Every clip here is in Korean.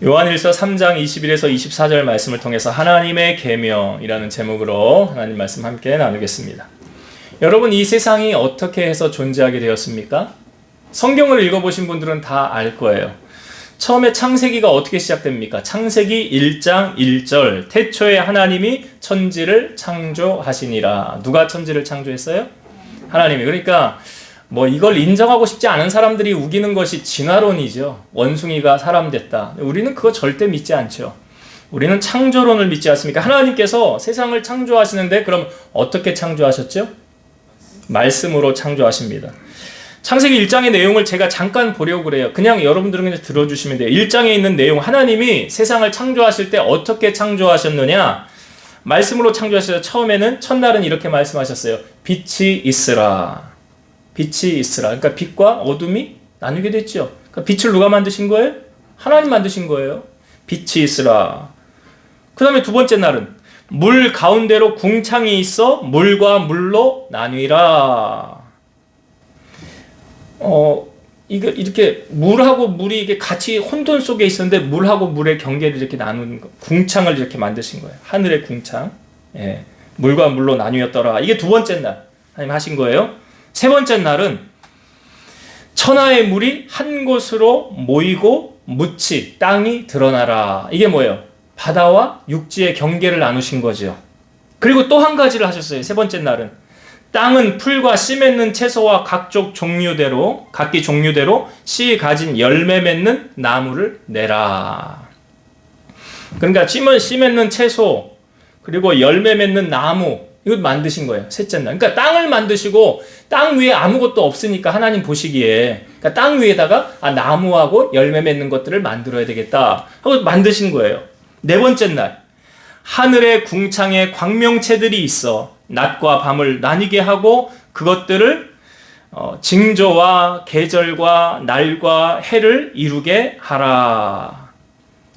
요한일서 3장 21에서 24절 말씀을 통해서 하나님의 계명이라는 제목으로 하나님 말씀 함께 나누겠습니다. 여러분, 이 세상이 어떻게 해서 존재하게 되었습니까? 성경을 읽어보신 분들은 다 알 거예요. 처음에 창세기가 어떻게 시작됩니까? 창세기 1장 1절 태초에 하나님이 천지를 창조하시니라. 누가 천지를 창조했어요? 하나님이. 그러니까 이걸 인정하고 싶지 않은 사람들이 우기는 것이 진화론이죠. 원숭이가 사람 됐다. 우리는 그거 절대 믿지 않죠. 우리는 창조론을 믿지 않습니까? 하나님께서 세상을 창조하시는데 그럼 어떻게 창조하셨죠? 말씀으로 창조하십니다. 창세기 1장의 내용을 제가 잠깐 보려고 그래요. 그냥 여러분들은 그냥 들어주시면 돼요. 1장에 있는 내용, 하나님이 세상을 창조하실 때 어떻게 창조하셨느냐? 말씀으로 창조하셔서 처음에는 첫날은 이렇게 말씀하셨어요. 빛이 있으라. 빛이 있으라. 그러니까 빛과 어둠이 나뉘게 됐죠. 그러니까 빛을 누가 만드신 거예요? 하나님 만드신 거예요. 빛이 있으라. 그 다음에 두 번째 날은 물 가운데로 궁창이 있어 물과 물로 나뉘라. 이렇게 물하고 물이 이게 같이 혼돈 속에 있었는데 물하고 물의 경계를 이렇게 나누는 거. 궁창을 이렇게 만드신 거예요. 하늘의 궁창. 예. 물과 물로 나뉘었더라. 이게 두 번째 날 하나님 하신 거예요. 세 번째 날은 천하의 물이 한 곳으로 모이고 묻히 땅이 드러나라. 이게 뭐예요? 바다와 육지의 경계를 나누신 거죠. 그리고 또 한 가지를 하셨어요. 세 번째 날은 땅은 풀과 씨 맺는 채소와 각기 종류대로 씨 가진 열매 맺는 나무를 내라. 그러니까 씨 맺는 채소 그리고 열매 맺는 나무 이거 만드신 거예요. 셋째 날. 그러니까 땅을 만드시고 땅 위에 아무것도 없으니까 하나님 보시기에 그러니까 땅 위에다가 나무하고 열매 맺는 것들을 만들어야 되겠다 하고 만드신 거예요. 네 번째 날. 하늘의 궁창에 광명체들이 있어 낮과 밤을 나뉘게 하고 그것들을 징조와 계절과 날과 해를 이루게 하라.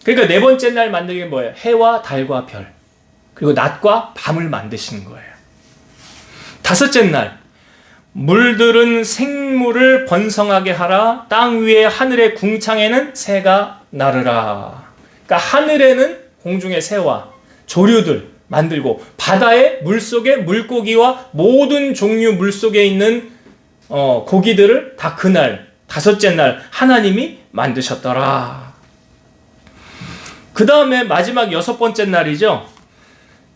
그러니까 네 번째 날 만든 게 뭐예요? 해와 달과 별. 그리고 낮과 밤을 만드신 거예요. 다섯째 날, 물들은 생물을 번성하게 하라. 땅 위에 하늘의 궁창에는 새가 나르라. 그러니까 하늘에는 공중의 새와 조류들 만들고 바다의 물속에 물고기와 모든 종류 물속에 있는 고기들을 다 그날 다섯째 날 하나님이 만드셨더라. 그 다음에 마지막 여섯 번째 날이죠.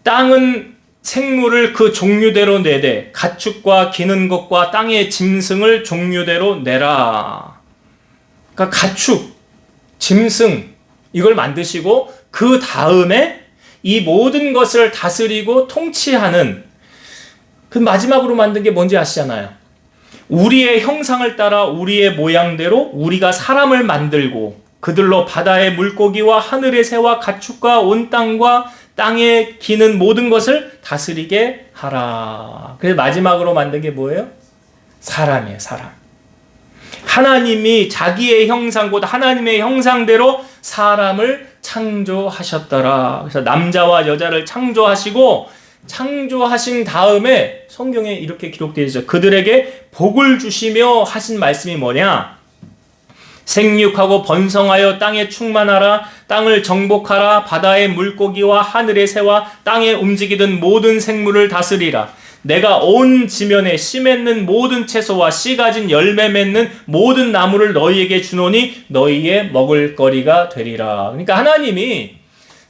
땅은 생물을 그 종류대로 내되 가축과 기는 것과 땅의 짐승을 종류대로 내라. 그러니까 가축, 짐승 이걸 만드시고 그 다음에 이 모든 것을 다스리고 통치하는 그 마지막으로 만든 게 뭔지 아시잖아요. 우리의 형상을 따라 우리의 모양대로 우리가 사람을 만들고 그들로 바다의 물고기와 하늘의 새와 가축과 온 땅과 땅에 기는 모든 것을 다스리게 하라. 그래서 마지막으로 만든 게 뭐예요? 사람이에요, 사람. 하나님이 자기의 형상, 곧 하나님의 형상대로 사람을 창조하셨더라. 그래서 남자와 여자를 창조하시고, 창조하신 다음에 성경에 이렇게 기록되어 있죠. 그들에게 복을 주시며 하신 말씀이 뭐냐? 생육하고 번성하여 땅에 충만하라. 땅을 정복하라. 바다의 물고기와 하늘의 새와 땅에 움직이던 모든 생물을 다스리라. 내가 온 지면에 씨 맺는 모든 채소와 씨 가진 열매 맺는 모든 나무를 너희에게 주노니 너희의 먹을거리가 되리라. 그러니까 하나님이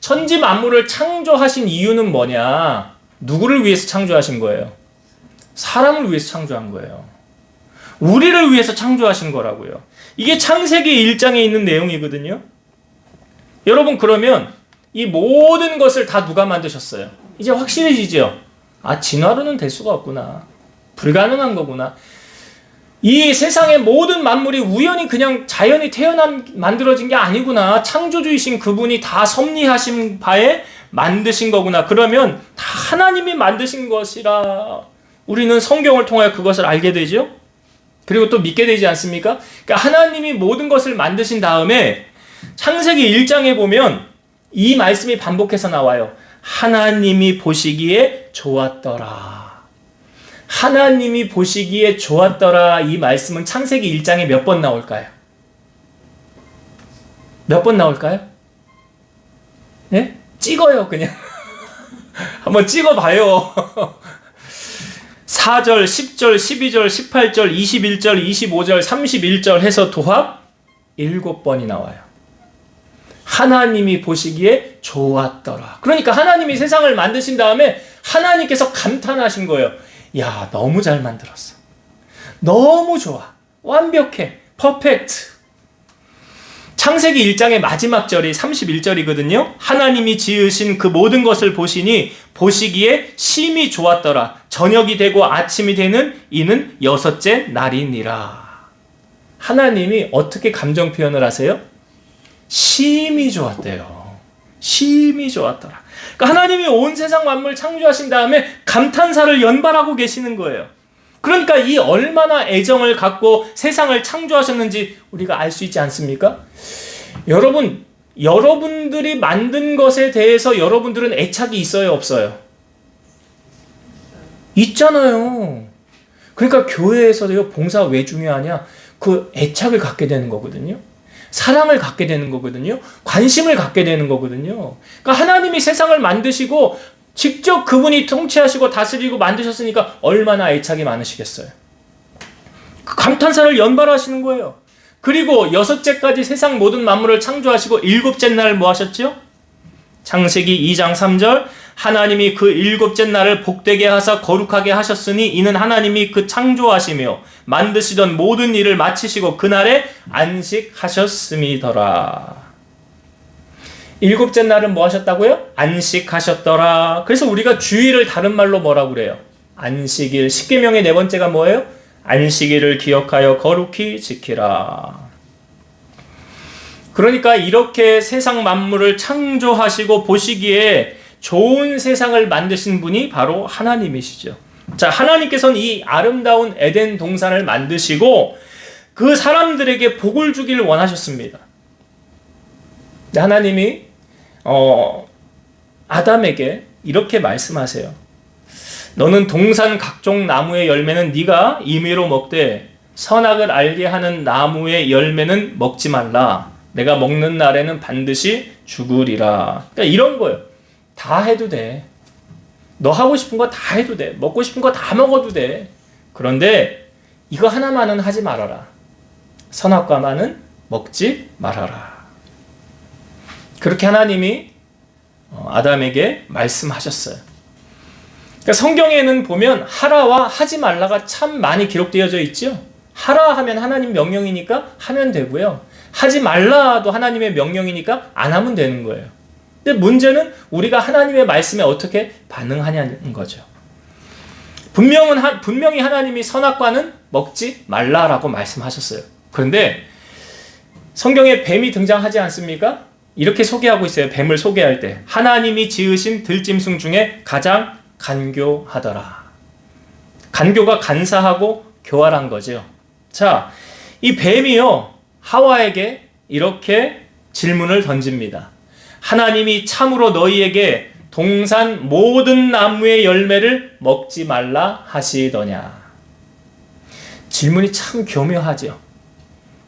천지 만물을 창조하신 이유는 뭐냐? 누구를 위해서 창조하신 거예요? 사람을 위해서 창조한 거예요. 우리를 위해서 창조하신 거라고요. 이게 창세기 1장에 있는 내용이거든요. 여러분, 그러면 이 모든 것을 다 누가 만드셨어요? 이제 확실해지죠? 진화론은 될 수가 없구나. 불가능한 거구나. 이 세상의 모든 만물이 우연히 그냥 자연이 만들어진 게 아니구나. 창조주이신 그분이 다 섭리하신 바에 만드신 거구나. 그러면 다 하나님이 만드신 것이라 우리는 성경을 통하여 그것을 알게 되죠? 그리고 또 믿게 되지 않습니까? 그러니까 하나님이 모든 것을 만드신 다음에 창세기 1장에 보면 이 말씀이 반복해서 나와요. 하나님이 보시기에 좋았더라. 하나님이 보시기에 좋았더라. 이 말씀은 창세기 1장에 몇 번 나올까요? 몇 번 나올까요? 예? 찍어요, 그냥. 한번 찍어봐요. 4절, 10절, 12절, 18절, 21절, 25절, 31절 해서 도합 7번이 나와요. 하나님이 보시기에 좋았더라. 그러니까 하나님이 세상을 만드신 다음에 하나님께서 감탄하신 거예요. 야, 너무 잘 만들었어. 너무 좋아. 완벽해. 퍼펙트. 창세기 1장의 마지막 절이 31절이거든요. 하나님이 지으신 그 모든 것을 보시니 보시기에 심히 좋았더라. 저녁이 되고 아침이 되는 이는 6째 날이니라. 하나님이 어떻게 감정 표현을 하세요? 심히 좋았대요. 심히 좋았더라. 그러니까 하나님이 온 세상 만물 창조하신 다음에 감탄사를 연발하고 계시는 거예요. 그러니까 이 얼마나 애정을 갖고 세상을 창조하셨는지 우리가 알 수 있지 않습니까? 여러분, 여러분들이 만든 것에 대해서 여러분들은 애착이 있어요, 없어요? 있잖아요. 그러니까 교회에서도요, 봉사 왜 중요하냐? 그 애착을 갖게 되는 거거든요. 사랑을 갖게 되는 거거든요. 관심을 갖게 되는 거거든요. 그러니까 하나님이 세상을 만드시고 직접 그분이 통치하시고 다스리고 만드셨으니까 얼마나 애착이 많으시겠어요. 그 감탄사를 연발하시는 거예요. 그리고 6째까지 세상 모든 만물을 창조하시고 7째 날 뭐 하셨죠? 창세기 2장 3절 하나님이 그 7째 날을 복되게 하사 거룩하게 하셨으니 이는 하나님이 그 창조하시며 만드시던 모든 일을 마치시고 그날에 안식하셨음이더라. 7째 날은 뭐 하셨다고요? 안식하셨더라. 그래서 우리가 주일을 다른 말로 뭐라고 그래요? 안식일. 10계명의 4번째가 뭐예요? 안식일을 기억하여 거룩히 지키라. 그러니까 이렇게 세상 만물을 창조하시고 보시기에 좋은 세상을 만드신 분이 바로 하나님이시죠. 자, 하나님께서는 이 아름다운 에덴 동산을 만드시고 그 사람들에게 복을 주기를 원하셨습니다. 하나님이 아담에게 이렇게 말씀하세요. 너는 동산 각종 나무의 열매는 네가 임의로 먹되 선악을 알게 하는 나무의 열매는 먹지 말라. 내가 먹는 날에는 반드시 죽으리라. 그러니까 이런 거예요. 다 해도 돼. 너 하고 싶은 거 다 해도 돼. 먹고 싶은 거 다 먹어도 돼. 그런데 이거 하나만은 하지 말아라. 선악과만은 먹지 말아라. 그렇게 하나님이 아담에게 말씀하셨어요. 그러니까 성경에는 보면 하라와 하지 말라가 참 많이 기록되어져 있죠. 하라 하면 하나님 명령이니까 하면 되고요. 하지 말라도 하나님의 명령이니까 안 하면 되는 거예요. 근데 문제는 우리가 하나님의 말씀에 어떻게 반응하냐는 거죠. 분명히 하나님이 선악과는 먹지 말라라고 말씀하셨어요. 그런데 성경에 뱀이 등장하지 않습니까? 이렇게 소개하고 있어요. 뱀을 소개할 때. 하나님이 지으신 들짐승 중에 가장 간교하더라. 간교가 간사하고 교활한 거죠. 자, 이 뱀이요, 하와에게 이렇게 질문을 던집니다. 하나님이 참으로 너희에게 동산 모든 나무의 열매를 먹지 말라 하시더냐. 질문이 참 교묘하죠.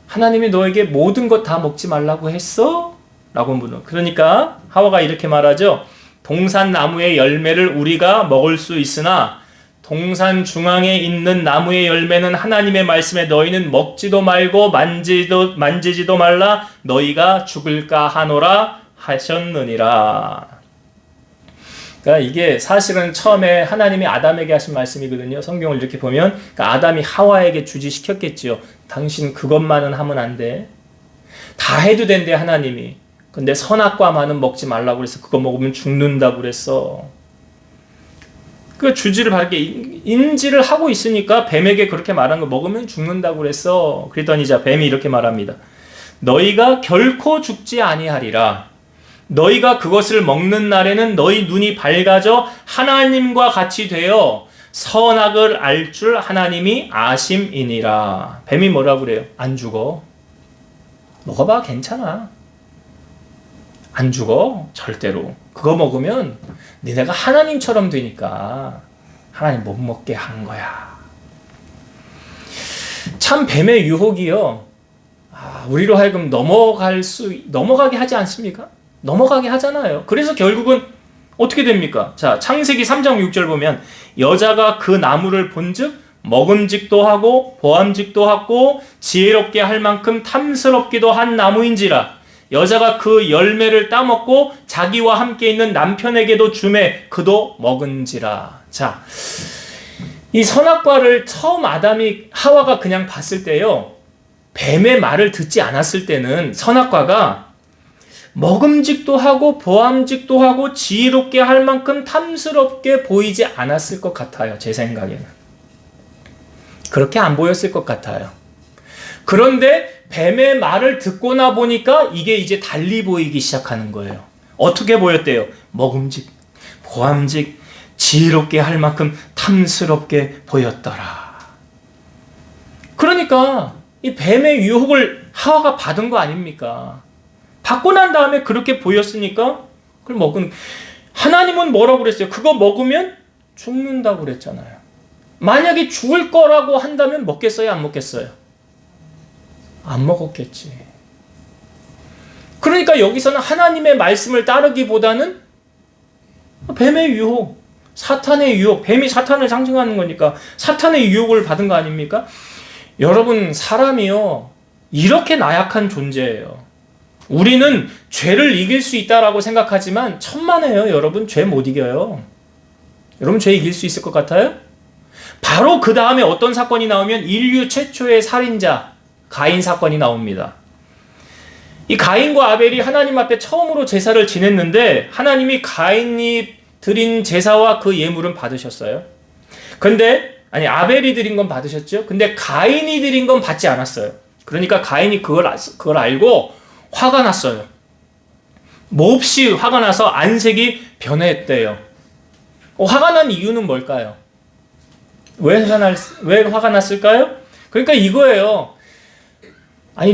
하나님이 너에게 모든 것 다 먹지 말라고 했어? 라고 물어. 그러니까 하와가 이렇게 말하죠. 동산 나무의 열매를 우리가 먹을 수 있으나 동산 중앙에 있는 나무의 열매는 하나님의 말씀에 너희는 먹지도 말고 만지지도 말라 너희가 죽을까 하노라 하셨느니라. 그러니까 이게 사실은 처음에 하나님이 아담에게 하신 말씀이거든요. 성경을 이렇게 보면 그러니까 아담이 하와에게 주지시켰겠지요. 당신 그것만은 하면 안 돼. 다 해도 된대 하나님이. 근데 선악과만은 먹지 말라고 그래서 그거 먹으면 죽는다고 그랬어. 그 주지를 바르게 인지를 하고 있으니까 뱀에게 그렇게 말한 거 먹으면 죽는다고 그랬어. 그랬더니 자 뱀이 이렇게 말합니다. 너희가 결코 죽지 아니하리라. 너희가 그것을 먹는 날에는 너희 눈이 밝아져 하나님과 같이 되어 선악을 알 줄 하나님이 아심이니라. 뱀이 뭐라고 그래요? 안 죽어. 먹어봐 괜찮아. 안 죽어 절대로. 그거 먹으면 니네가 하나님처럼 되니까 하나님 못 먹게 한 거야. 참 뱀의 유혹이요. 우리로 하여금 넘어가게 하지 않습니까? 넘어가게 하잖아요. 그래서 결국은 어떻게 됩니까? 자, 창세기 3장 6절 보면 여자가 그 나무를 본즉 먹음직도 하고 보암직도 하고 지혜롭게 할 만큼 탐스럽기도 한 나무인지라. 여자가 그 열매를 따먹고 자기와 함께 있는 남편에게도 주매 그도 먹은지라. 자, 이 선악과를 처음 아담이 하와가 그냥 봤을 때요, 뱀의 말을 듣지 않았을 때는 선악과가 먹음직도 하고 보암직도 하고 지혜롭게 할 만큼 탐스럽게 보이지 않았을 것 같아요. 제 생각에는 그렇게 안 보였을 것 같아요. 그런데 뱀의 말을 듣고 나 보니까 이게 이제 달리 보이기 시작하는 거예요. 어떻게 보였대요? 먹음직, 보암직, 지혜롭게 할 만큼 탐스럽게 보였더라. 그러니까 이 뱀의 유혹을 하와가 받은 거 아닙니까? 받고 난 다음에 그렇게 보였으니까 그걸 먹은. 하나님은 뭐라고 그랬어요? 그거 먹으면 죽는다고 그랬잖아요. 만약에 죽을 거라고 한다면 먹겠어요? 안 먹겠어요? 안 먹었겠지. 그러니까 여기서는 하나님의 말씀을 따르기보다는 뱀의 유혹, 사탄의 유혹, 뱀이 사탄을 상징하는 거니까 사탄의 유혹을 받은 거 아닙니까? 여러분, 사람이요, 이렇게 나약한 존재예요. 우리는 죄를 이길 수 있다라고 생각하지만 천만에요. 여러분, 죄 못 이겨요. 여러분, 죄 이길 수 있을 것 같아요? 바로 그 다음에 어떤 사건이 나오면 인류 최초의 살인자 가인 사건이 나옵니다. 이 가인과 아벨이 하나님 앞에 처음으로 제사를 지냈는데 하나님이 가인이 드린 제사와 그 예물은 받으셨어요. 근데 아벨이 드린 건 받으셨죠. 근데 가인이 드린 건 받지 않았어요. 그러니까 가인이 그걸 알고 화가 났어요. 몹시 화가 나서 안색이 변했대요. 화가 난 이유는 뭘까요? 왜 화가 났을까요? 그러니까 이거예요.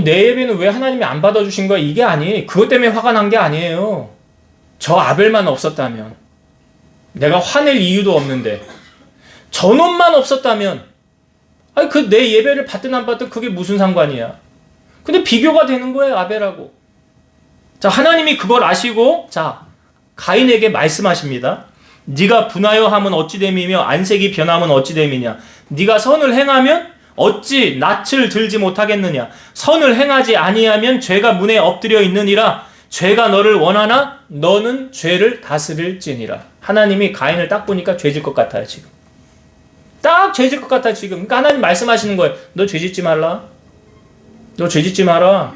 내 예배는 왜 하나님이 안 받아주신 거야? 이게 아니에요. 그것 때문에 화가 난 게 아니에요. 저 아벨만 없었다면, 내가 화낼 이유도 없는데, 저놈만 없었다면, 그 내 예배를 받든 안 받든 그게 무슨 상관이야. 근데 비교가 되는 거예요, 아벨하고. 자, 하나님이 그걸 아시고, 자, 가인에게 말씀하십니다. 네가 분하여 함은 어찌 됨이며 안색이 변함은 어찌 됨이냐. 네가 선을 행하면 어찌 낯을 들지 못하겠느냐. 선을 행하지 아니하면 죄가 문에 엎드려 있느니라. 죄가 너를 원하나 너는 죄를 다스릴지니라. 하나님이 가인을 딱 보니까 죄질 것 같아요, 지금. 딱 죄질 것 같아요, 지금. 그러니까 하나님 말씀하시는 거예요. 너 죄짓지 말라. 너 죄짓지 마라.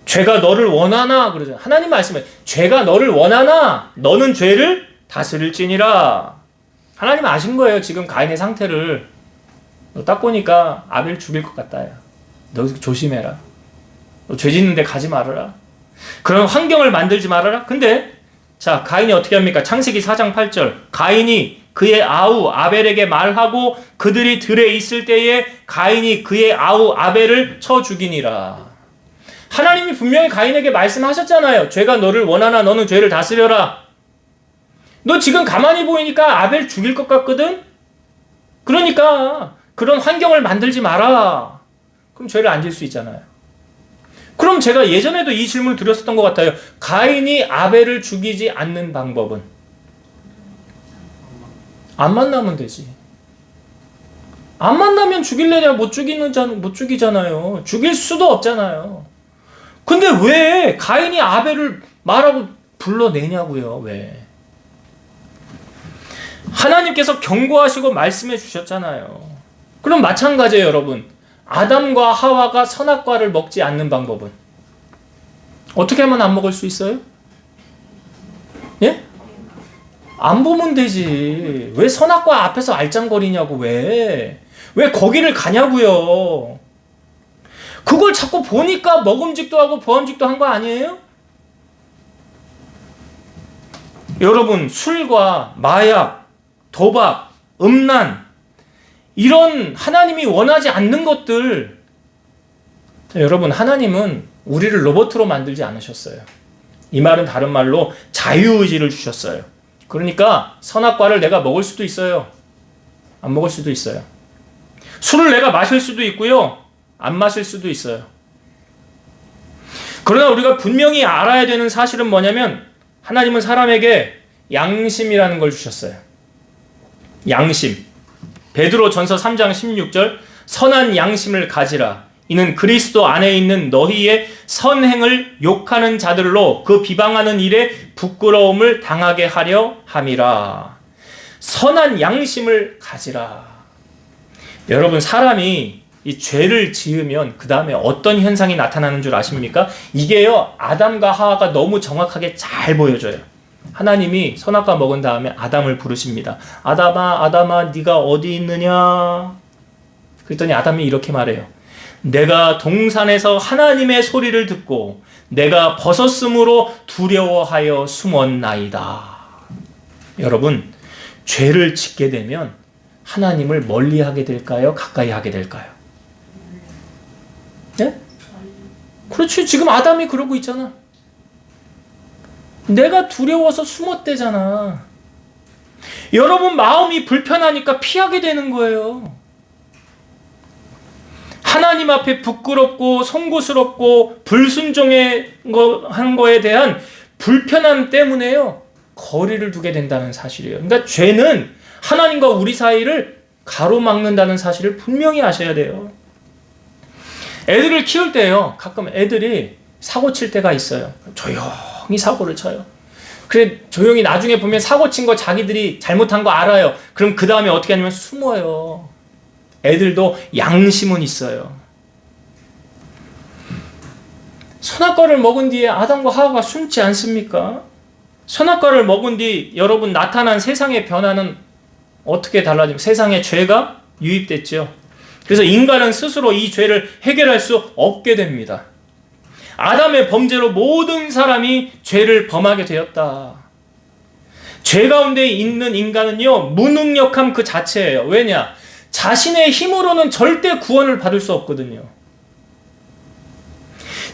죄가 너를 원하나 그러잖아요. 하나님 말씀해. 죄가 너를 원하나 너는 죄를 다스릴지니라. 하나님 아신 거예요, 지금 가인의 상태를. 너 딱 보니까 아벨 죽일 것 같다. 너 조심해라. 너 죄 짓는데 가지 말아라. 그런 환경을 만들지 말아라. 근데 자, 가인이 어떻게 합니까? 창세기 4장 8절. 가인이 그의 아우 아벨에게 말하고 그들이 들에 있을 때에 가인이 그의 아우 아벨을 쳐 죽이니라. 하나님이 분명히 가인에게 말씀하셨잖아요. 죄가 너를 원하나 너는 죄를 다스려라. 너 지금 가만히 보이니까 아벨 죽일 것 같거든? 그러니까 그런 환경을 만들지 마라. 그럼 죄를 안 질 수 있잖아요. 그럼 제가 예전에도 이 질문을 드렸었던 것 같아요. 가인이 아벨을 죽이지 않는 방법은? 안 만나면 되지. 안 만나면 죽일래냐? 못 죽이잖아요. 죽일 수도 없잖아요. 근데 왜 가인이 아벨을 말하고 불러내냐고요? 왜? 하나님께서 경고하시고 말씀해 주셨잖아요. 그럼 마찬가지예요, 여러분. 아담과 하와가 선악과를 먹지 않는 방법은? 어떻게 하면 안 먹을 수 있어요? 예? 안 보면 되지. 왜 선악과 앞에서 알짱거리냐고, 왜? 왜 거기를 가냐고요? 그걸 자꾸 보니까 먹음직도 하고 보암직도 한 거 아니에요? 여러분, 술과 마약, 도박, 음란, 이런 하나님이 원하지 않는 것들, 여러분, 하나님은 우리를 로봇으로 만들지 않으셨어요. 이 말은 다른 말로 자유의지를 주셨어요. 그러니까 선악과를 내가 먹을 수도 있어요. 안 먹을 수도 있어요. 술을 내가 마실 수도 있고요. 안 마실 수도 있어요. 그러나 우리가 분명히 알아야 되는 사실은 뭐냐면 하나님은 사람에게 양심이라는 걸 주셨어요. 양심. 베드로전서 3장 16절 선한 양심을 가지라. 이는 그리스도 안에 있는 너희의 선행을 욕하는 자들로 그 비방하는 일에 부끄러움을 당하게 하려 함이라. 선한 양심을 가지라. 여러분, 사람이 이 죄를 지으면 그 다음에 어떤 현상이 나타나는 줄 아십니까? 이게요, 아담과 하와가 너무 정확하게 잘 보여줘요. 하나님이 선악과 먹은 다음에 아담을 부르십니다. 아담아, 아담아, 네가 어디 있느냐? 그랬더니 아담이 이렇게 말해요. 내가 동산에서 하나님의 소리를 듣고 내가 벗었으므로 두려워하여 숨었나이다. 여러분, 죄를 짓게 되면 하나님을 멀리하게 될까요? 가까이 하게 될까요? 네? 그렇지. 지금 아담이 그러고 있잖아. 내가 두려워서 숨었대잖아. 여러분, 마음이 불편하니까 피하게 되는 거예요. 하나님 앞에 부끄럽고 송구스럽고 불순종한 거에 대한 불편함 때문에요, 거리를 두게 된다는 사실이에요. 그러니까 죄는 하나님과 우리 사이를 가로막는다는 사실을 분명히 아셔야 돼요. 애들을 키울 때요, 가끔 애들이 사고 칠 때가 있어요. 조용히 사고를 쳐요. 그래, 조용히 나중에 보면 사고 친 거 자기들이 잘못한 거 알아요. 그럼 그 다음에 어떻게 하냐면 숨어요. 애들도 양심은 있어요. 선악과를 먹은 뒤에 아담과 하와가 숨지 않습니까? 선악과를 먹은 뒤 여러분 나타난 세상의 변화는 어떻게 달라지면 세상에 죄가 유입됐죠. 그래서 인간은 스스로 이 죄를 해결할 수 없게 됩니다. 아담의 범죄로 모든 사람이 죄를 범하게 되었다. 죄 가운데 있는 인간은요, 무능력함 그 자체예요. 왜냐? 자신의 힘으로는 절대 구원을 받을 수 없거든요.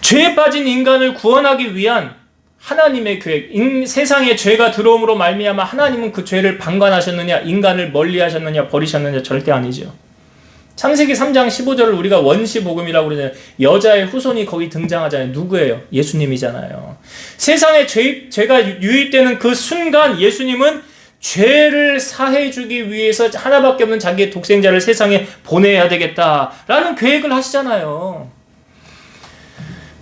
죄에 빠진 인간을 구원하기 위한 하나님의 계획, 세상에 죄가 들어옴으로 말미암아 하나님은 그 죄를 방관하셨느냐, 인간을 멀리하셨느냐, 버리셨느냐? 절대 아니죠. 창세기 3장 15절을 우리가 원시복음이라고 그러잖아요. 여자의 후손이 거기 등장하잖아요. 누구예요? 예수님이잖아요. 세상에 죄가 유입되는 그 순간 예수님은 죄를 사해주기 위해서 하나밖에 없는 자기의 독생자를 세상에 보내야 되겠다라는 계획을 하시잖아요.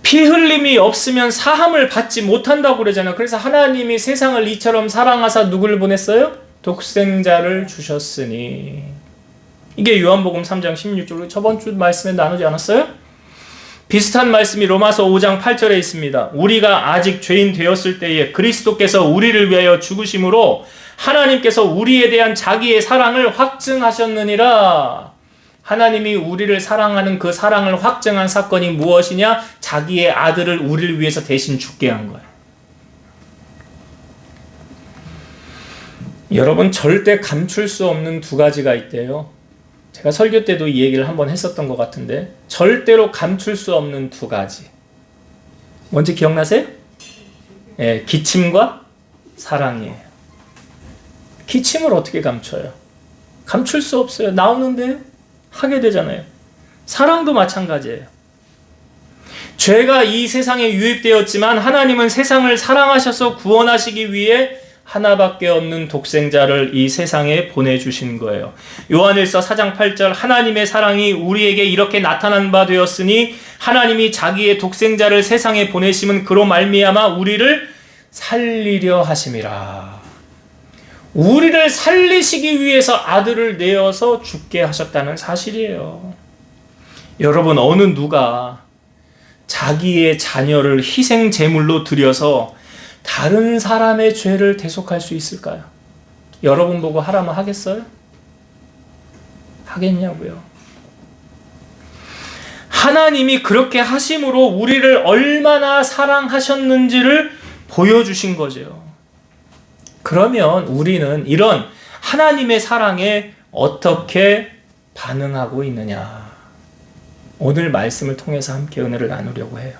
피 흘림이 없으면 사함을 받지 못한다고 그러잖아요. 그래서 하나님이 세상을 이처럼 사랑하사 누구를 보냈어요? 독생자를 주셨으니. 이게 요한복음 3장 16절, 저번 주 말씀에 나누지 않았어요? 비슷한 말씀이 로마서 5장 8절에 있습니다. 우리가 아직 죄인 되었을 때에 그리스도께서 우리를 위하여 죽으심으로 하나님께서 우리에 대한 자기의 사랑을 확증하셨느니라. 하나님이 우리를 사랑하는 그 사랑을 확증한 사건이 무엇이냐? 자기의 아들을 우리를 위해서 대신 죽게 한 거예요. 여러분, 절대 감출 수 없는 두 가지가 있대요. 제가 설교 때도 이 얘기를 한번 했었던 것 같은데, 절대로 감출 수 없는 두 가지. 뭔지 기억나세요? 예, 기침과 사랑이에요. 기침을 어떻게 감춰요? 감출 수 없어요. 나오는데 하게 되잖아요. 사랑도 마찬가지예요. 죄가 이 세상에 유입되었지만 하나님은 세상을 사랑하셔서 구원하시기 위해 하나밖에 없는 독생자를 이 세상에 보내주신 거예요. 요한일서 4장 8절 하나님의 사랑이 우리에게 이렇게 나타난 바 되었으니 하나님이 자기의 독생자를 세상에 보내심은 그로 말미암아 우리를 살리려 하심이라. 우리를 살리시기 위해서 아들을 내어서 죽게 하셨다는 사실이에요. 여러분, 어느 누가 자기의 자녀를 희생 제물로 드려서 다른 사람의 죄를 대속할 수 있을까요? 여러분 보고 하라면 하겠어요? 하겠냐고요. 하나님이 그렇게 하심으로 우리를 얼마나 사랑하셨는지를 보여주신 거죠. 그러면 우리는 이런 하나님의 사랑에 어떻게 반응하고 있느냐? 오늘 말씀을 통해서 함께 은혜를 나누려고 해요.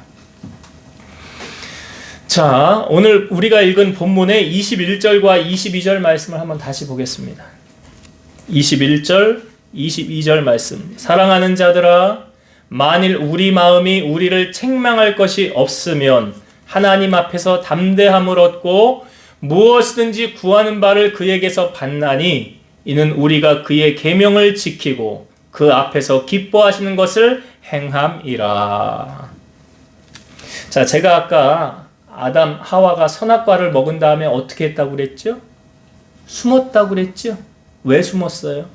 자, 오늘 우리가 읽은 본문의 21절과 22절 말씀을 한번 다시 보겠습니다. 21절, 22절 말씀. 사랑하는 자들아, 만일 우리 마음이 우리를 책망할 것이 없으면 하나님 앞에서 담대함을 얻고 무엇이든지 구하는 바를 그에게서 받나니 이는 우리가 그의 계명을 지키고 그 앞에서 기뻐하시는 것을 행함이라. 자, 제가 아까 아담 하와가 선악과를 먹은 다음에 어떻게 했다고 그랬죠? 숨었다고 그랬죠? 왜 숨었어요?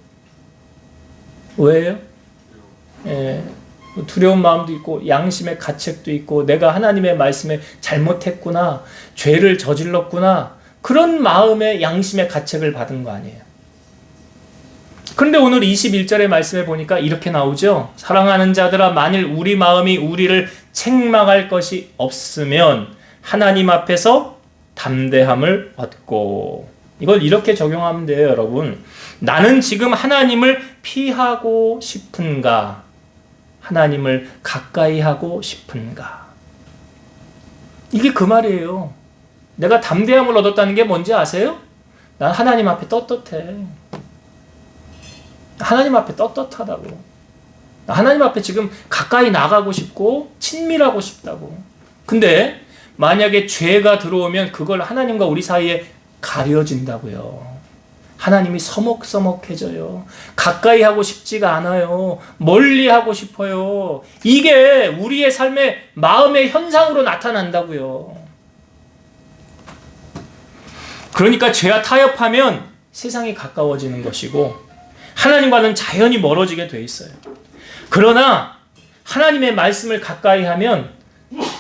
왜요? 두려운 마음도 있고 양심의 가책도 있고 내가 하나님의 말씀에 잘못했구나, 죄를 저질렀구나, 그런 마음의 양심의 가책을 받은 거 아니에요. 그런데 오늘 21절의 말씀에 보니까 이렇게 나오죠. 사랑하는 자들아, 만일 우리 마음이 우리를 책망할 것이 없으면 하나님 앞에서 담대함을 얻고. 이걸 이렇게 적용하면 돼요, 여러분. 나는 지금 하나님을 피하고 싶은가? 하나님을 가까이 하고 싶은가? 이게 그 말이에요. 내가 담대함을 얻었다는 게 뭔지 아세요? 난 하나님 앞에 떳떳해. 하나님 앞에 떳떳하다고. 하나님 앞에 지금 가까이 나가고 싶고 친밀하고 싶다고. 근데 만약에 죄가 들어오면 그걸 하나님과 우리 사이에 가려진다고요. 하나님이 서먹서먹해져요. 가까이 하고 싶지가 않아요. 멀리 하고 싶어요. 이게 우리의 삶의 마음의 현상으로 나타난다고요. 그러니까 죄와 타협하면 세상이 가까워지는 것이고 하나님과는 자연히 멀어지게 돼 있어요. 그러나 하나님의 말씀을 가까이 하면,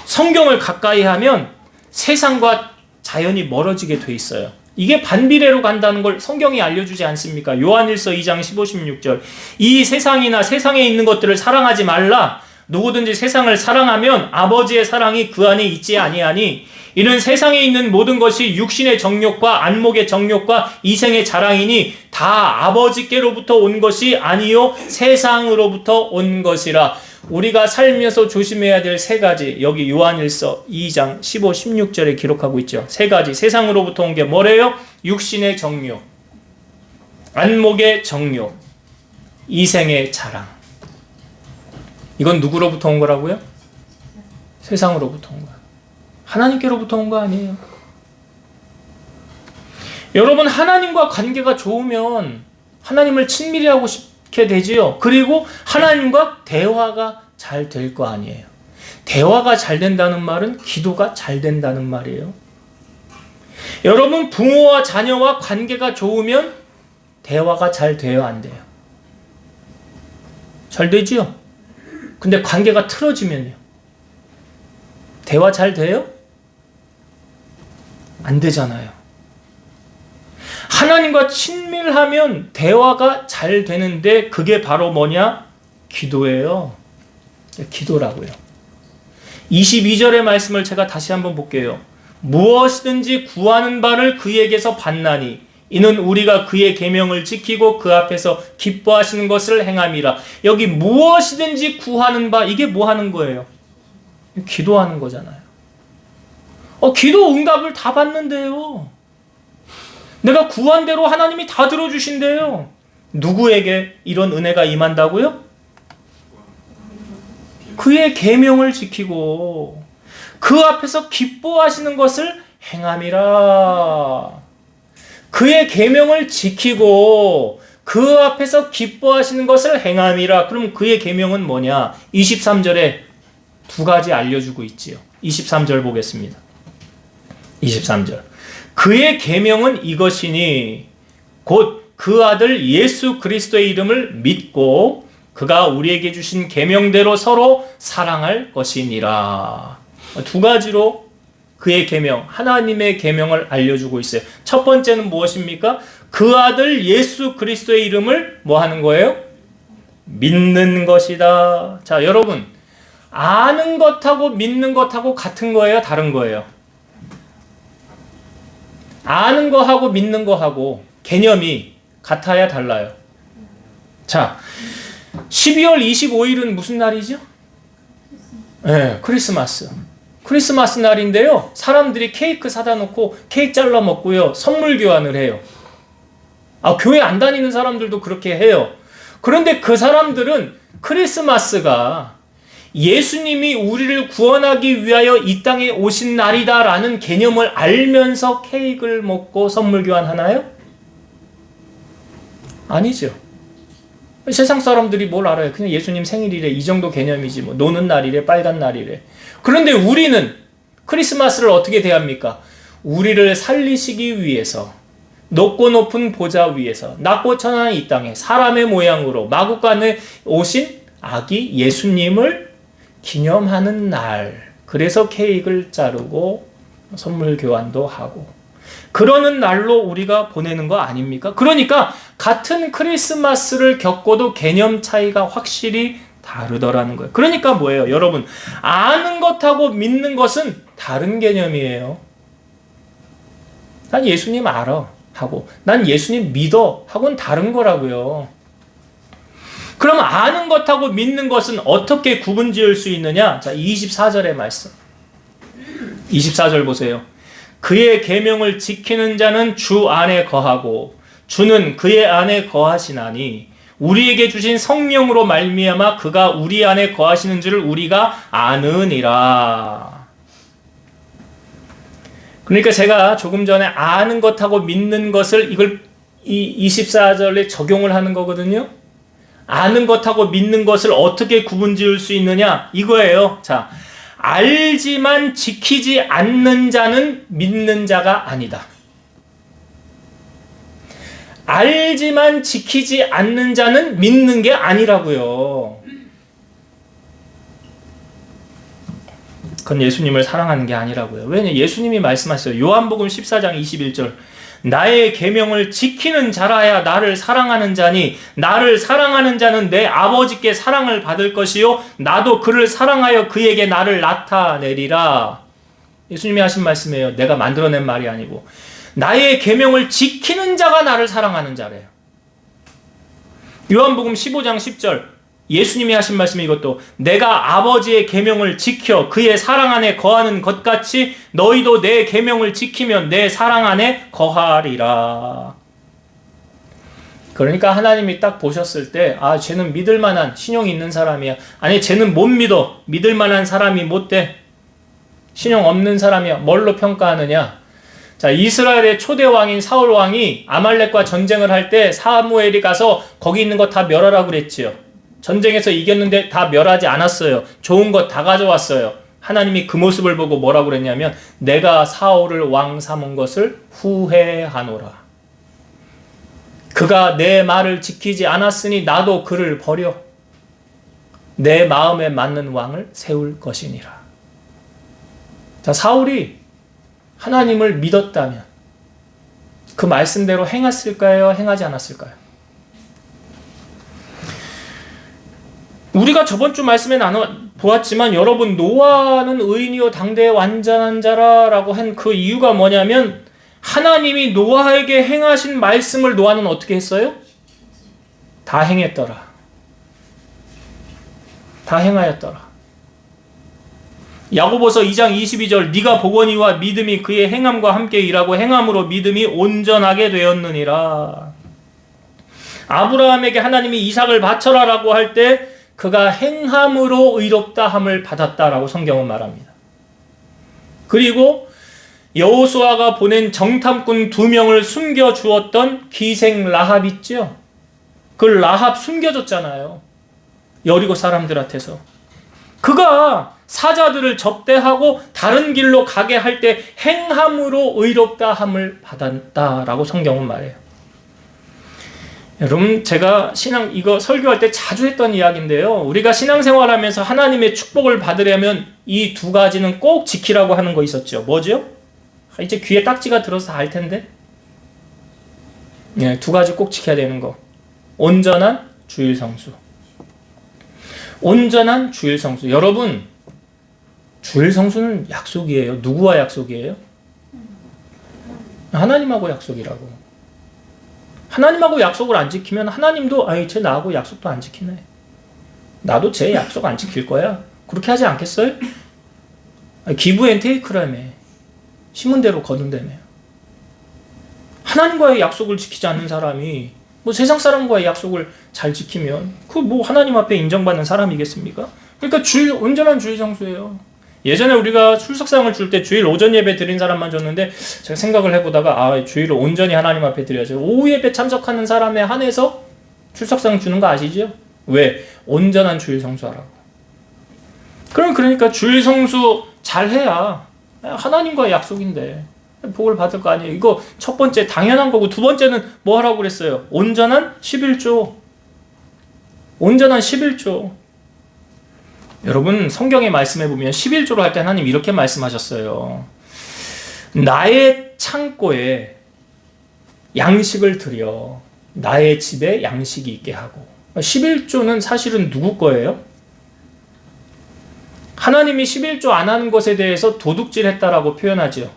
성경을 가까이 하면 세상과 자연히 멀어지게 돼 있어요. 이게 반비례로 간다는 걸 성경이 알려주지 않습니까? 요한일서 2장 15, 16절. 이 세상이나 세상에 있는 것들을 사랑하지 말라. 누구든지 세상을 사랑하면 아버지의 사랑이 그 안에 있지 아니하니 이는 세상에 있는 모든 것이 육신의 정욕과 안목의 정욕과 이생의 자랑이니 다 아버지께로부터 온 것이 아니요 세상으로부터 온 것이라. 우리가 살면서 조심해야 될 세 가지, 여기 요한일서 2장 15, 16절에 기록하고 있죠. 세 가지. 세상으로부터 온 게 뭐래요? 육신의 정욕, 안목의 정욕, 이생의 자랑. 이건 누구로부터 온 거라고요? 세상으로부터 온 거야. 하나님께로부터 온 거 아니에요. 여러분, 하나님과 관계가 좋으면 하나님을 친밀히 하고 싶게 되지요. 그리고 하나님과 대화가 잘 될 거 아니에요. 대화가 잘 된다는 말은 기도가 잘 된다는 말이에요. 여러분, 부모와 자녀와 관계가 좋으면 대화가 잘 돼요, 안 돼요? 잘 되지요? 근데 관계가 틀어지면요? 대화 잘 돼요? 안 되잖아요. 하나님과 친밀하면 대화가 잘 되는데 그게 바로 뭐냐? 기도예요. 기도라고요. 22절의 말씀을 제가 다시 한번 볼게요. 무엇이든지 구하는 바를 그에게서 받나니 이는 우리가 그의 계명을 지키고 그 앞에서 기뻐하시는 것을 행함이라. 여기 무엇이든지 구하는 바, 이게 뭐 하는 거예요? 기도하는 거잖아요. 기도 응답을 다 받는데요. 내가 구한 대로 하나님이 다 들어주신대요. 누구에게 이런 은혜가 임한다고요? 그의 계명을 지키고 그 앞에서 기뻐하시는 것을 행함이라. 그의 계명을 지키고 그 앞에서 기뻐하시는 것을 행함이라. 그럼 그의 계명은 뭐냐? 23절에 두 가지 알려주고 있지요. 23절 보겠습니다. 23절. 그의 계명은 이것이니 곧 그 아들 예수 그리스도의 이름을 믿고 그가 우리에게 주신 계명대로 서로 사랑할 것이니라. 두 가지로 그의 계명, 하나님의 계명을 알려주고 있어요. 첫 번째는 무엇입니까? 그 아들 예수 그리스도의 이름을 뭐 하는 거예요? 믿는 것이다. 자, 여러분, 아는 것하고 믿는 것하고 같은 거예요? 다른 거예요? 아는 거하고 믿는 거하고 개념이 같아야 달라요? 자, 12월 25일은 무슨 날이죠? 네, 크리스마스. 크리스마스 날인데요. 사람들이 케이크 사다 놓고 케이크 잘라 먹고요. 선물 교환을 해요. 교회 안 다니는 사람들도 그렇게 해요. 그런데 그 사람들은 크리스마스가 예수님이 우리를 구원하기 위하여 이 땅에 오신 날이다라는 개념을 알면서 케이크를 먹고 선물 교환하나요? 아니죠. 세상 사람들이 뭘 알아요? 그냥 예수님 생일이래, 이 정도 개념이지, 뭐 노는 날이래, 빨간 날이래. 그런데 우리는 크리스마스를 어떻게 대합니까? 우리를 살리시기 위해서, 높고 높은 보좌 위에서 낮고 천한 이 땅에 사람의 모양으로 마구간에 오신 아기 예수님을 기념하는 날, 그래서 케이크를 자르고 선물 교환도 하고 그러는 날로 우리가 보내는 거 아닙니까? 그러니까 같은 크리스마스를 겪어도 개념 차이가 확실히 다르더라는 거예요. 그러니까 뭐예요? 여러분, 아는 것하고 믿는 것은 다른 개념이에요. 난 예수님 알아 하고 난 예수님 믿어 하고는 다른 거라고요. 그럼 아는 것하고 믿는 것은 어떻게 구분 지을 수 있느냐? 자, 24절의 말씀. 24절 보세요. 그의 계명을 지키는 자는 주 안에 거하고 주는 그의 안에 거하시나니 우리에게 주신 성령으로 말미암아 그가 우리 안에 거하시는 줄을 우리가 아느니라. 그러니까 제가 조금 전에 아는 것하고 믿는 것을 이걸 이 24절에 적용을 하는 거거든요. 아는 것하고 믿는 것을 어떻게 구분 지을 수 있느냐? 이거예요. 자, 알지만 지키지 않는 자는 믿는 자가 아니다. 알지만 지키지 않는 자는 믿는 게 아니라고요. 그건 예수님을 사랑하는 게 아니라고요. 왜냐? 예수님이 말씀하셨어요. 요한복음 14장 21절. 나의 계명을 지키는 자라야 나를 사랑하는 자니 나를 사랑하는 자는 내 아버지께 사랑을 받을 것이요 나도 그를 사랑하여 그에게 나를 나타내리라. 예수님이 하신 말씀이에요. 내가 만들어낸 말이 아니고 나의 계명을 지키는 자가 나를 사랑하는 자래요. 요한복음 15장 10절 예수님이 하신 말씀이 이것도 내가 아버지의 계명을 지켜 그의 사랑 안에 거하는 것 같이 너희도 내 계명을 지키면 내 사랑 안에 거하리라. 그러니까 하나님이 딱 보셨을 때 아, 쟤는 믿을 만한 신용이 있는 사람이야. 아니, 쟤는 못 믿어. 믿을 만한 사람이 못 돼. 신용 없는 사람이야. 뭘로 평가하느냐? 자, 이스라엘의 초대 왕인 사울 왕이 아말렉과 전쟁을 할 때 사무엘이 가서 거기 있는 거 다 멸하라고 그랬지요. 전쟁에서 이겼는데 다 멸하지 않았어요. 좋은 것 다 가져왔어요. 하나님이 그 모습을 보고 뭐라고 그랬냐면 내가 사울을 왕 삼은 것을 후회하노라. 그가 내 말을 지키지 않았으니 나도 그를 버려 내 마음에 맞는 왕을 세울 것이니라. 자, 사울이 하나님을 믿었다면 그 말씀대로 행했을까요? 행하지 않았을까요? 우리가 저번 주 말씀에 나눠 보았지만 여러분, 노아는 의인이요 당대의 완전한 자라라고 한 그 이유가 뭐냐면 하나님이 노아에게 행하신 말씀을 노아는 어떻게 했어요? 다 행했더라. 다 행하였더라. 야고보서 2장 22절 네가 보거니와 믿음이 그의 행함과 함께 일하고 행함으로 믿음이 온전하게 되었느니라. 아브라함에게 하나님이 이삭을 바쳐라라고 할 때 그가 행함으로 의롭다 함을 받았다라고 성경은 말합니다. 그리고 여호수아가 보낸 정탐꾼 2명을 숨겨주었던 기생 라합 있죠? 그 라합 숨겨줬잖아요. 여리고 사람들한테서. 그가 사자들을 접대하고 다른 길로 가게 할 때 행함으로 의롭다 함을 받았다라고 성경은 말해요. 여러분, 제가 이거 설교할 때 자주 했던 이야기인데요. 우리가 신앙생활하면서 하나님의 축복을 받으려면 이 두 가지는 꼭 지키라고 하는 거 있었죠. 뭐죠? 이제 귀에 딱지가 들어서 다 알 텐데. 네, 두 가지 꼭 지켜야 되는 거. 온전한 주일 성수. 온전한 주일 성수. 여러분, 주일 성수는 약속이에요. 누구와 약속이에요? 하나님하고 약속이라고. 하나님하고 약속을 안 지키면 하나님도 쟤 나하고 약속도 안 지키네. 나도 쟤 약속 안 지킬 거야. 그렇게 하지 않겠어요? 기브 앤 테이크라며. 심은 대로 거둔다며. 하나님과의 약속을 지키지 않는 사람이 뭐 세상 사람과의 약속을 잘 지키면 그 뭐 하나님 앞에 인정받는 사람이겠습니까? 그러니까 온전한 주일 성수예요. 예전에 우리가 출석상을 줄 때 주일 오전 예배 드린 사람만 줬는데 제가 생각을 해보다가 주일을 온전히 하나님 앞에 드려야죠. 오후 예배 참석하는 사람에 한해서 출석상 주는 거 아시죠? 왜? 온전한 주일 성수하라고. 그러니까 주일 성수 잘해야 하나님과의 약속인데 복을 받을 거 아니에요. 이거 첫 번째 당연한 거고, 두 번째는 뭐 하라고 그랬어요? 온전한 11조. 온전한 11조. 여러분 성경에 말씀해 보면 11조로 할 때 하나님 이렇게 말씀하셨어요. 나의 창고에 양식을 들여 나의 집에 양식이 있게 하고. 11조는 사실은 누구 거예요? 하나님이 11조 안 하는 것에 대해서 도둑질했다라고 표현하죠.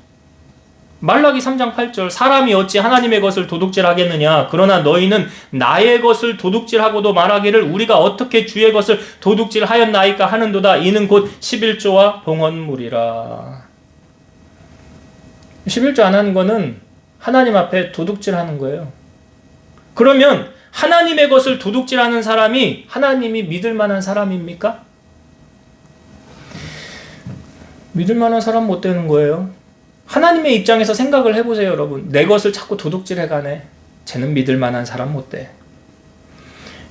말라기 3장 8절 사람이 어찌 하나님의 것을 도둑질하겠느냐, 그러나 너희는 나의 것을 도둑질하고도 말하기를 우리가 어떻게 주의 것을 도둑질하였나이까 하는도다. 이는 곧 11조와 봉헌물이라. 11조 안 하는 거는 하나님 앞에 도둑질하는 거예요. 그러면 하나님의 것을 도둑질하는 사람이 하나님이 믿을 만한 사람입니까? 믿을 만한 사람 못 되는 거예요. 하나님의 입장에서 생각을 해보세요, 여러분. 내 것을 자꾸 도둑질해가네. 쟤는 믿을 만한 사람 못 돼.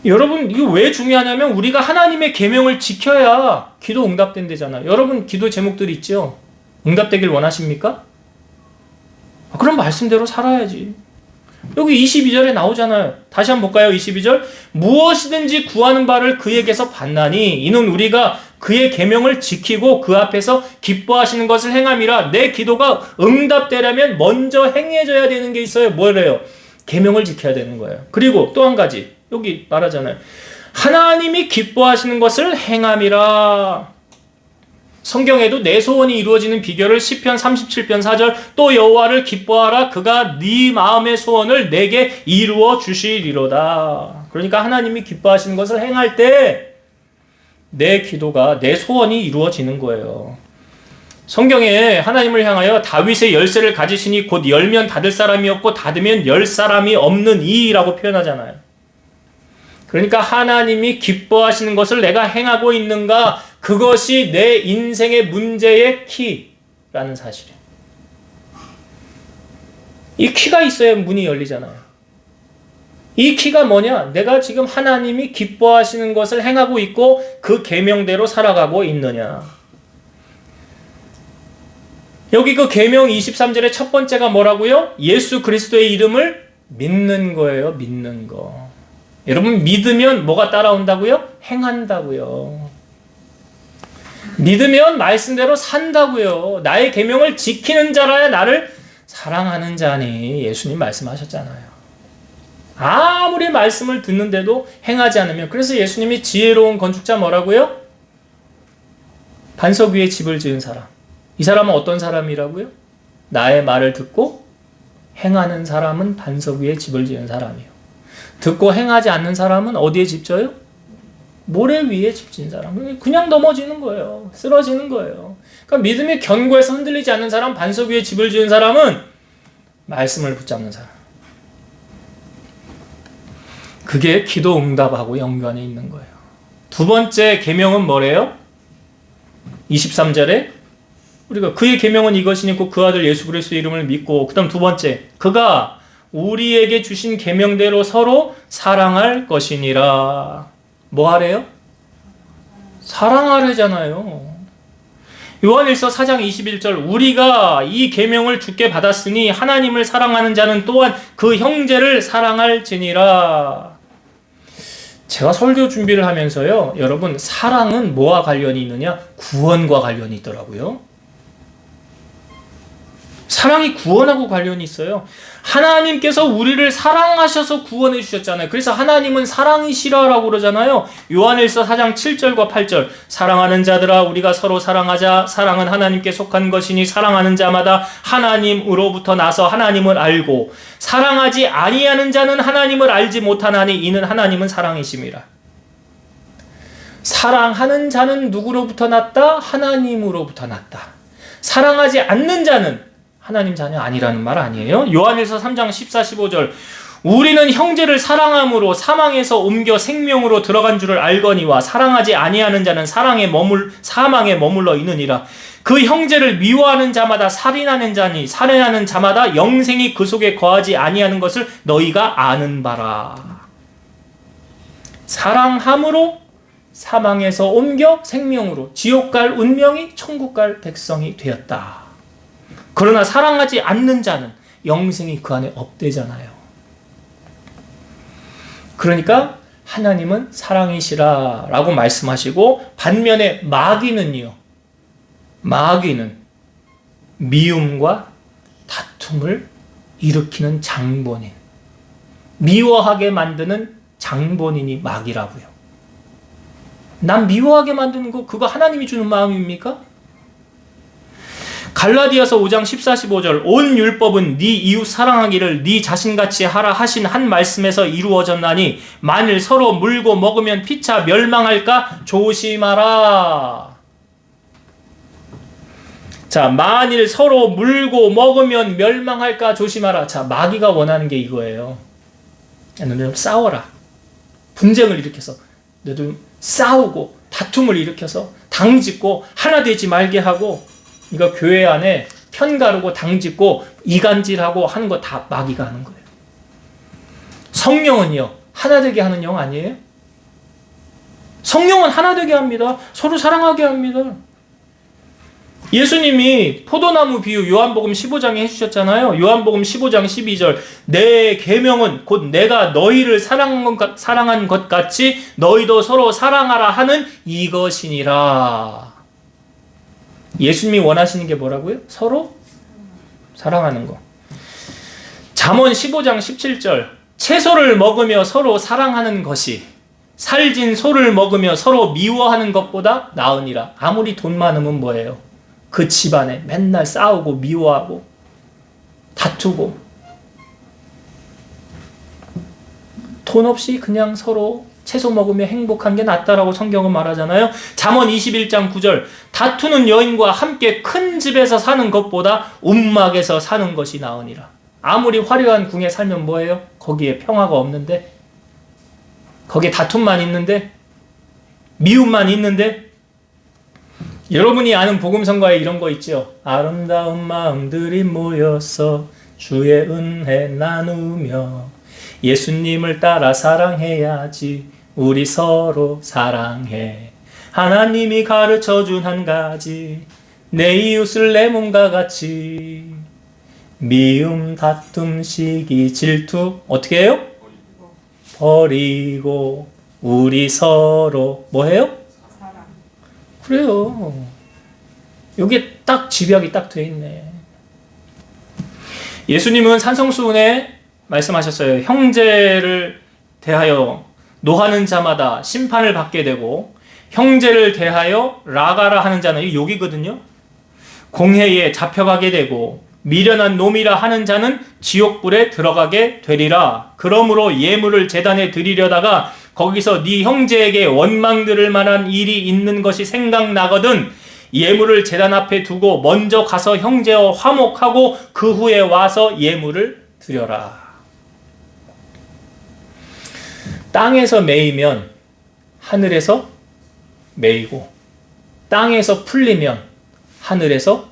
여러분, 이거 왜 중요하냐면 우리가 하나님의 계명을 지켜야 기도 응답된대잖아요. 여러분 기도 제목들이 있죠? 응답되길 원하십니까? 그럼 말씀대로 살아야지. 여기 22절에 나오잖아요. 다시 한번 볼까요? 22절. 무엇이든지 구하는 바를 그에게서 받나니 이는 우리가 그의 계명을 지키고 그 앞에서 기뻐하시는 것을 행함이라. 내 기도가 응답되려면 먼저 행해져야 되는 게 있어요. 뭐래요? 계명을 지켜야 되는 거예요. 그리고 또 한 가지 여기 말하잖아요. 하나님이 기뻐하시는 것을 행함이라. 성경에도 내 소원이 이루어지는 비결을 시편 37편 4절 또 여호와를 기뻐하라 그가 네 마음의 소원을 내게 이루어 주시리로다. 그러니까 하나님이 기뻐하시는 것을 행할 때 내 기도가 내 소원이 이루어지는 거예요. 성경에 하나님을 향하여 다윗의 열쇠를 가지시니 곧 열면 닫을 사람이 없고 닫으면 열 사람이 없는 이라고 표현하잖아요. 그러니까 하나님이 기뻐하시는 것을 내가 행하고 있는가, 그것이 내 인생의 문제의 키라는 사실이에요. 이 키가 있어야 문이 열리잖아요. 이 키가 뭐냐? 내가 지금 하나님이 기뻐하시는 것을 행하고 있고 그 계명대로 살아가고 있느냐. 여기 그 계명 23절의 첫 번째가 뭐라고요? 예수 그리스도의 이름을 믿는 거예요. 믿는 거. 여러분 믿으면 뭐가 따라온다고요? 행한다고요. 믿으면 말씀대로 산다고요. 나의 계명을 지키는 자라야 나를 사랑하는 자니 예수님 말씀하셨잖아요. 아무리 말씀을 듣는데도 행하지 않으면, 그래서 예수님이 지혜로운 건축자 뭐라고요? 반석 위에 집을 지은 사람. 이 사람은 어떤 사람이라고요? 나의 말을 듣고 행하는 사람은 반석 위에 집을 지은 사람이요. 듣고 행하지 않는 사람은 어디에 집 져요? 모래 위에 집 지은 사람. 그냥 넘어지는 거예요. 쓰러지는 거예요. 그러니까 믿음이 견고해서 흔들리지 않는 사람, 반석 위에 집을 지은 사람은 말씀을 붙잡는 사람. 그게 기도 응답하고 연관이 있는 거예요. 두 번째 계명은 뭐래요? 23절에 우리가 그의 계명은 이것이니 곧 그 아들 예수 그리스도의 이름을 믿고, 그 다음 두 번째, 그가 우리에게 주신 계명대로 서로 사랑할 것이니라. 뭐 하래요? 사랑하래잖아요. 요한일서 4장 21절 우리가 이 계명을 주께 받았으니 하나님을 사랑하는 자는 또한 그 형제를 사랑할지니라. 제가 설교 준비를 하면서요, 여러분 사랑은 뭐와 관련이 있느냐? 구원과 관련이 있더라고요. 사랑이 구원하고 관련이 있어요. 하나님께서 우리를 사랑하셔서 구원해 주셨잖아요. 그래서 하나님은 사랑이시라라고 그러잖아요. 요한일서 4장 7절과 8절 사랑하는 자들아 우리가 서로 사랑하자. 사랑은 하나님께 속한 것이니 사랑하는 자마다 하나님으로부터 나서 하나님을 알고 사랑하지 아니하는 자는 하나님을 알지 못하나니 이는 하나님은 사랑이심이라. 사랑하는 자는 누구로부터 났다? 하나님으로부터 났다. 사랑하지 않는 자는 하나님 자녀 아니라는 말 아니에요? 요한일서 3장 14, 15절 우리는 형제를 사랑함으로 사망에서 옮겨 생명으로 들어간 줄을 알거니와 사랑하지 아니하는 자는 사망에 머물러 있느니라. 그 형제를 미워하는 자마다 살인하는 자니 살인하는 자마다 영생이 그 속에 거하지 아니하는 것을 너희가 아는 바라. 사랑함으로 사망에서 옮겨 생명으로 지옥 갈 운명이 천국 갈 백성이 되었다. 그러나 사랑하지 않는 자는 영생이 그 안에 없대잖아요. 그러니까 하나님은 사랑이시라 라고 말씀하시고, 반면에 마귀는 미움과 다툼을 일으키는 장본인, 미워하게 만드는 장본인이 마귀라고요. 난 미워하게 만드는 거, 그거 하나님이 주는 마음입니까? 갈라디아서 5장 14, 15절 온 율법은 네 이웃 사랑하기를 네 자신같이 하라 하신 한 말씀에서 이루어졌나니 만일 서로 물고 먹으면 피차 멸망할까 조심하라. 자, 만일 서로 물고 먹으면 멸망할까 조심하라. 자, 마귀가 원하는 게 이거예요. 너희들 싸워라. 분쟁을 일으켜서 너희들 싸우고 다툼을 일으켜서 당짓고 하나 되지 말게 하고, 이거 교회 안에 편가르고 당짓고 이간질하고 하는 거 다 마귀가 하는 거예요. 성령은요, 하나 되게 하는 영 아니에요? 성령은 하나 되게 합니다. 서로 사랑하게 합니다. 예수님이 포도나무 비유 요한복음 15장에 해주셨잖아요. 요한복음 15장 12절 내 계명은 곧 내가 너희를 사랑한 것 같이 너희도 서로 사랑하라 하는 이것이니라. 예수님이 원하시는 게 뭐라고요? 서로 사랑하는 거. 잠언 15장 17절 채소를 먹으며 서로 사랑하는 것이 살진 소를 먹으며 서로 미워하는 것보다 나으니라. 아무리 돈 많으면 뭐예요? 그 집안에 맨날 싸우고 미워하고 다투고, 돈 없이 그냥 서로 채소 먹으며 행복한 게 낫다라고 성경은 말하잖아요. 잠언 21장 9절 다투는 여인과 함께 큰 집에서 사는 것보다 움막에서 사는 것이 나으니라. 아무리 화려한 궁에 살면 뭐예요? 거기에 평화가 없는데, 거기에 다툼만 있는데, 미움만 있는데. 여러분이 아는 복음성가에 이런 거 있죠. 아름다운 마음들이 모여서 주의 은혜 나누며 예수님을 따라 사랑해야지. 우리 서로 사랑해. 하나님이 가르쳐준 한 가지. 내 이웃을 내 몸과 같이. 미움, 다툼, 시기, 질투 어떻게 해요? 버리고 우리 서로 뭐해요? 사랑. 그래요. 여기에 딱 집약이 딱 돼 있네. 예수님은 산성수훈에 말씀하셨어요. 형제를 대하여 노하는 자마다 심판을 받게 되고, 형제를 대하여 라가라 하는 자는 이 욕이거든요. 공회에 잡혀가게 되고, 미련한 놈이라 하는 자는 지옥불에 들어가게 되리라. 그러므로 예물을 제단에 드리려다가 거기서 네 형제에게 원망 들을 만한 일이 있는 것이 생각나거든 예물을 제단 앞에 두고 먼저 가서 형제와 화목하고 그 후에 와서 예물을 드려라. 땅에서 매이면 하늘에서 매이고, 땅에서 풀리면 하늘에서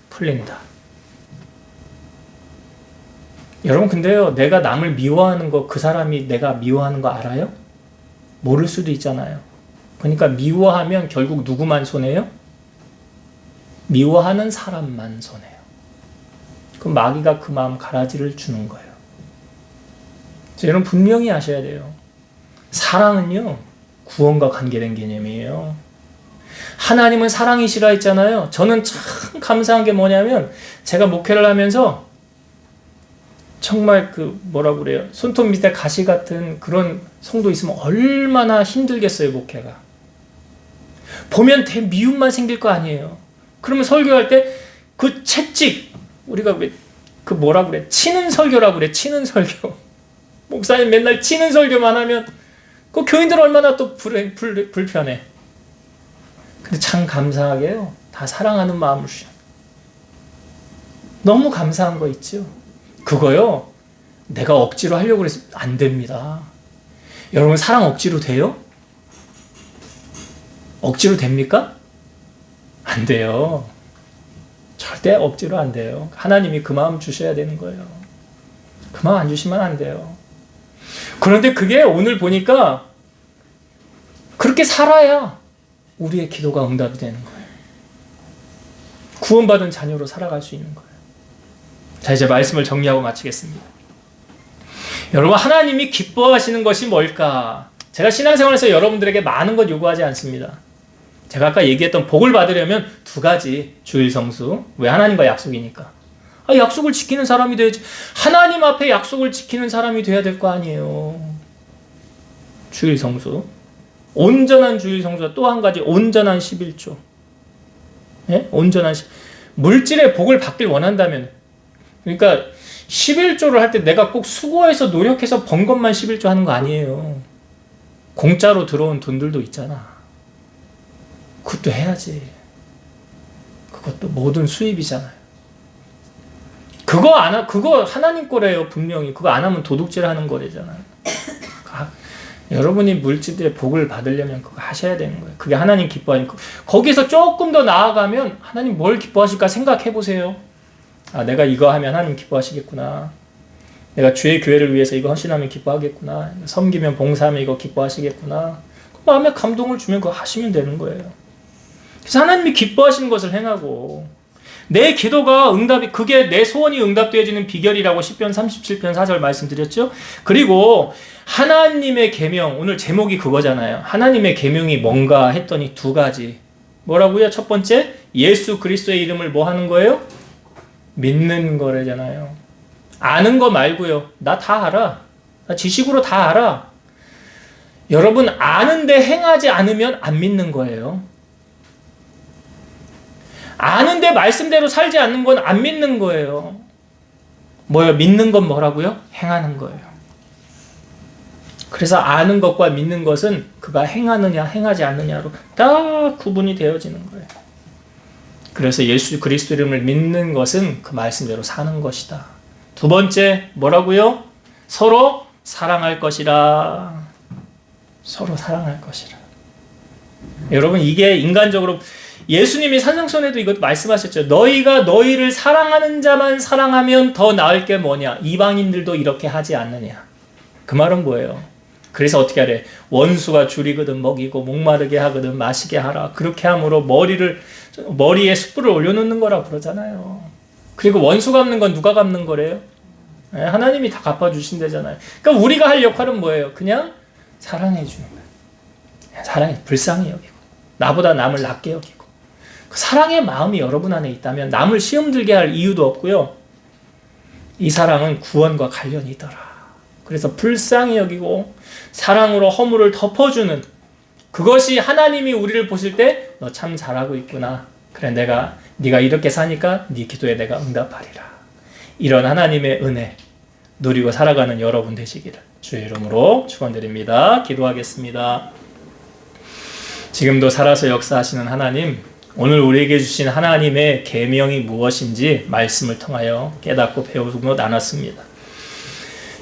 풀린다. 여러분, 근데요, 내가 남을 미워하는 거, 그 사람이 내가 미워하는 거 알아요? 모를 수도 있잖아요. 그러니까 미워하면 결국 누구만 손해요? 미워하는 사람만 손해요. 그 마귀가 그 마음 가라지를 주는 거예요. 여러분 분명히 아셔야 돼요. 사랑은요, 구원과 관계된 개념이에요. 하나님은 사랑이시라 했잖아요. 저는 참 감사한 게 뭐냐면, 제가 목회를 하면서 정말 뭐라고 그래요? 손톱 밑에 가시 같은 그런 성도 있으면 얼마나 힘들겠어요, 목회가. 보면 미움만 생길 거 아니에요. 그러면 설교할 때 그 채찍, 우리가 왜 뭐라고 그래? 치는 설교라고 그래, 치는 설교. 목사님 맨날 치는 설교만 하면 그 교인들 얼마나 또 불편해. 근데 참 감사하게요, 다 사랑하는 마음을 주셔. 너무 감사한 거 있죠. 그거요, 내가 억지로 하려고 해서 안 됩니다. 여러분, 사랑 억지로 돼요? 억지로 됩니까? 안 돼요. 절대 억지로 안 돼요. 하나님이 그 마음 주셔야 되는 거예요. 그 마음 안 주시면 안 돼요. 그런데 그게 오늘 보니까 그렇게 살아야 우리의 기도가 응답이 되는 거예요. 구원받은 자녀로 살아갈 수 있는 거예요. 자, 이제 말씀을 정리하고 마치겠습니다. 여러분, 하나님이 기뻐하시는 것이 뭘까? 제가 신앙생활에서 여러분들에게 많은 것 요구하지 않습니다. 제가 아까 얘기했던 복을 받으려면 두 가지. 주일 성수. 왜? 하나님과 약속이니까. 약속을 지키는 사람이 돼야지. 하나님 앞에 약속을 지키는 사람이 돼야 될 거 아니에요. 주일 성수. 온전한 주일 성수와 또 한 가지, 온전한 11조. 예? 온전한 물질의 복을 받길 원한다면, 그러니까 11조를 할 때 내가 꼭 수고해서 노력해서 번 것만 11조 하는 거 아니에요. 공짜로 들어온 돈들도 있잖아. 그것도 해야지. 그것도 모든 수입이잖아요. 그거 하나님 거래요, 분명히. 그거 안 하면 도둑질 하는 거래잖아요. 여러분이 물질의 복을 받으려면 그거 하셔야 되는 거예요. 그게 하나님 기뻐하니까. 거기서 조금 더 나아가면 하나님 뭘 기뻐하실까 생각해 보세요. 내가 이거 하면 하나님 기뻐하시겠구나. 내가 주의 교회를 위해서 이거 헌신하면 기뻐하겠구나. 섬기면 봉사하면 이거 기뻐하시겠구나. 그 마음에 감동을 주면 그거 하시면 되는 거예요. 그래서 하나님이 기뻐하시는 것을 행하고, 내 기도가 응답이, 그게 내 소원이 응답되어지는 비결이라고 시편 37편 4절 말씀드렸죠. 그리고 하나님의 계명, 오늘 제목이 그거잖아요. 하나님의 계명이 뭔가 했더니 두 가지. 뭐라고요? 첫 번째, 예수 그리스도의 이름을 뭐 하는 거예요? 믿는 거래잖아요. 아는 거 말고요. 나 다 알아. 나 지식으로 다 알아. 여러분, 아는데 행하지 않으면 안 믿는 거예요. 아는데 말씀대로 살지 않는 건 안 믿는 거예요. 뭐예요? 믿는 건 뭐라고요? 행하는 거예요. 그래서 아는 것과 믿는 것은 그가 행하느냐 행하지 않느냐로 다 구분이 되어지는 거예요. 그래서 예수 그리스도 이름을 믿는 것은 그 말씀대로 사는 것이다. 두 번째, 뭐라고요? 서로 사랑할 것이라. 서로 사랑할 것이라. 여러분, 이게 인간적으로 예수님이 산상수훈에도 이것 말씀하셨죠. 너희가 너희를 사랑하는 자만 사랑하면 더 나을 게 뭐냐? 이방인들도 이렇게 하지 않느냐? 그 말은 뭐예요? 그래서 어떻게 하래? 원수가 줄이거든 먹이고 목마르게 하거든 마시게 하라. 그렇게 함으로 머리에 숯불을 올려놓는 거라고 그러잖아요. 그리고 원수 갚는 건 누가 갚는 거래요? 하나님이 다 갚아주신대잖아요. 그러니까 우리가 할 역할은 뭐예요? 그냥 사랑해 주는 거예요. 사랑해, 불쌍히 여기고 나보다 남을 낮게 여기고. 그 사랑의 마음이 여러분 안에 있다면 남을 시험 들게 할 이유도 없고요. 이 사랑은 구원과 관련이 있더라. 그래서 불쌍히 여기고 사랑으로 허물을 덮어주는, 그것이 하나님이 우리를 보실 때 너 참 잘하고 있구나. 그래, 네가 이렇게 사니까 네 기도에 내가 응답하리라. 이런 하나님의 은혜 누리고 살아가는 여러분 되시기를 주의 이름으로 축원드립니다. 기도하겠습니다. 지금도 살아서 역사하시는 하나님, 오늘 우리에게 주신 하나님의 계명이 무엇인지 말씀을 통하여 깨닫고 배우고 나눴습니다.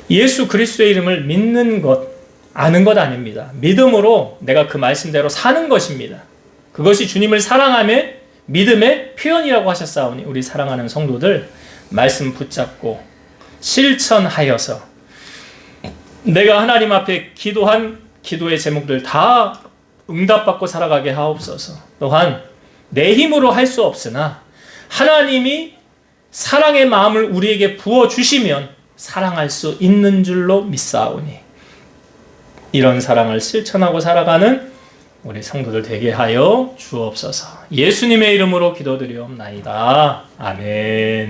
예수 그리스도의 이름을 믿는 것, 아는 것 아닙니다. 믿음으로 내가 그 말씀대로 사는 것입니다. 그것이 주님을 사랑함의 믿음의 표현이라고 하셨사오니 우리 사랑하는 성도들 말씀 붙잡고 실천하여서 내가 하나님 앞에 기도한 기도의 제목들 다 응답받고 살아가게 하옵소서. 또한 내 힘으로 할 수 없으나 하나님이 사랑의 마음을 우리에게 부어주시면 사랑할 수 있는 줄로 믿사오니 이런 사랑을 실천하고 살아가는 우리 성도들 되게 하여 주옵소서. 예수님의 이름으로 기도드리옵나이다. 아멘.